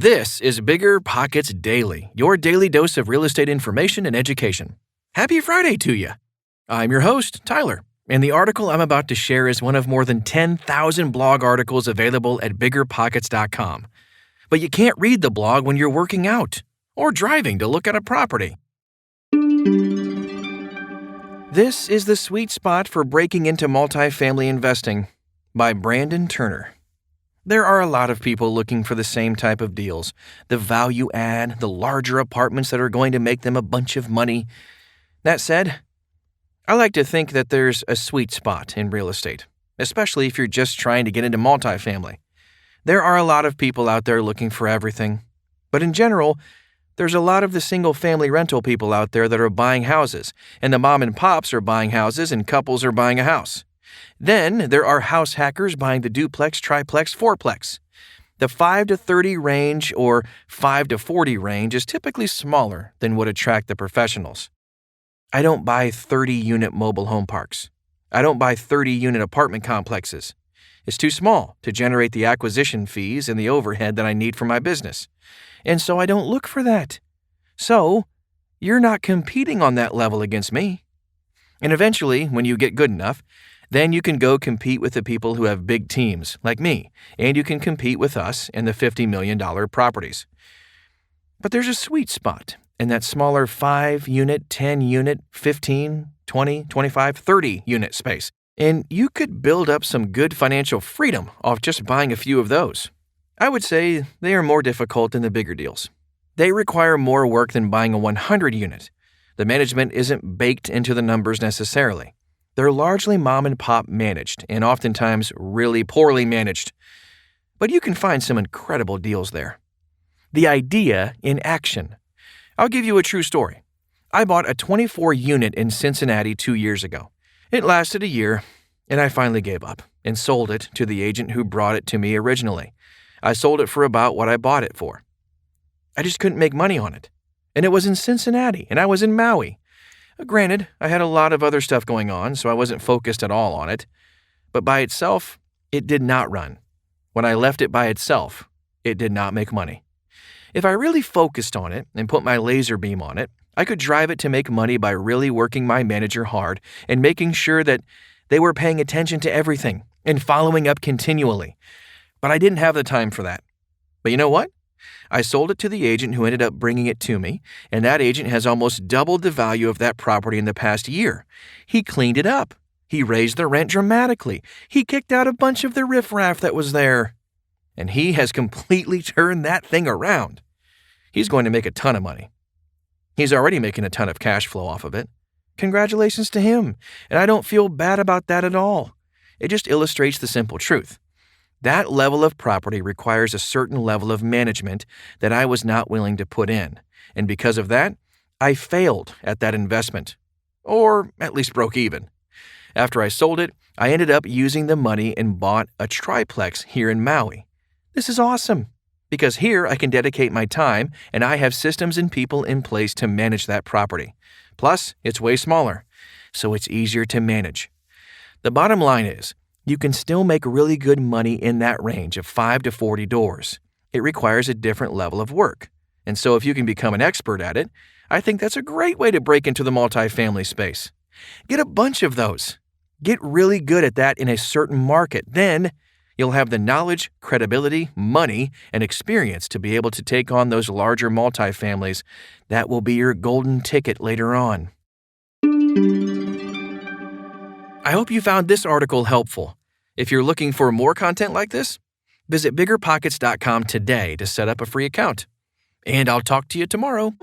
This is BiggerPockets Daily, your daily dose of real estate information and education. Happy Friday to you. I'm your host, Tyler, and the article I'm about to share is one of more than 10,000 blog articles available at BiggerPockets.com. But you can't read the blog when you're working out or driving to look at a property. This is the sweet spot for breaking into multifamily investing by Brandon Turner. There are a lot of people looking for the same type of deals, the value add, the larger apartments that are going to make them a bunch of money. That said, I like to think that there's a sweet spot in real estate, especially if you're just trying to get into multifamily. There are a lot of people out there looking for everything, but in general, there's a lot of the single-family rental people out there that are buying houses, and the mom and pops are buying houses and couples are buying a house. Then there are house hackers buying the duplex, triplex, fourplex. The 5 to 30 range or 5 to 40 range is typically smaller than would attract the professionals. I don't buy 30-unit mobile home parks. I don't buy 30-unit apartment complexes. It's too small to generate the acquisition fees and the overhead that I need for my business. And so I don't look for that. So, you're not competing on that level against me. And eventually, when you get good enough, then you can go compete with the people who have big teams, like me, and you can compete with us in the $50 million properties. But there's a sweet spot in that smaller 5-unit, 10-unit, 15, 20, 25, 30-unit space. And you could build up some good financial freedom off just buying a few of those. I would say they are more difficult than the bigger deals. They require more work than buying a 100-unit. The management isn't baked into the numbers necessarily. They're largely mom and pop managed and oftentimes really poorly managed. But you can find some incredible deals there. The idea in action. I'll give you a true story. I bought a 24-unit in Cincinnati 2 years ago. It lasted a year, and I finally gave up and sold it to the agent who brought it to me originally. I sold it for about what I bought it for. I just couldn't make money on it. And it was in Cincinnati, and I was in Maui. Granted, I had a lot of other stuff going on, so I wasn't focused at all on it. But by itself, it did not run. When I left it by itself, it did not make money. If I really focused on it and put my laser beam on it, I could drive it to make money by really working my manager hard and making sure that they were paying attention to everything and following up continually. But I didn't have the time for that. But you know what? I sold it to the agent who ended up bringing it to me, and that agent has almost doubled the value of that property in the past year. He cleaned it up. He raised the rent dramatically. He kicked out a bunch of the riffraff that was there. And he has completely turned that thing around. He's going to make a ton of money. He's already making a ton of cash flow off of it. Congratulations to him, and I don't feel bad about that at all. It just illustrates the simple truth. That level of property requires a certain level of management that I was not willing to put in, and because of that, I failed at that investment, or at least broke even. After I sold it, I ended up using the money and bought a triplex here in Maui. This is awesome, because here I can dedicate my time and I have systems and people in place to manage that property. Plus, it's way smaller, so it's easier to manage. The bottom line is, you can still make really good money in that range of 5 to 40 doors. It requires a different level of work. And so if you can become an expert at it, I think that's a great way to break into the multifamily space. Get a bunch of those. Get really good at that in a certain market. Then you'll have the knowledge, credibility, money, and experience to be able to take on those larger multifamilies. That will be your golden ticket later on. I hope you found this article helpful. If you're looking for more content like this, visit BiggerPockets.com today to set up a free account. And I'll talk to you tomorrow.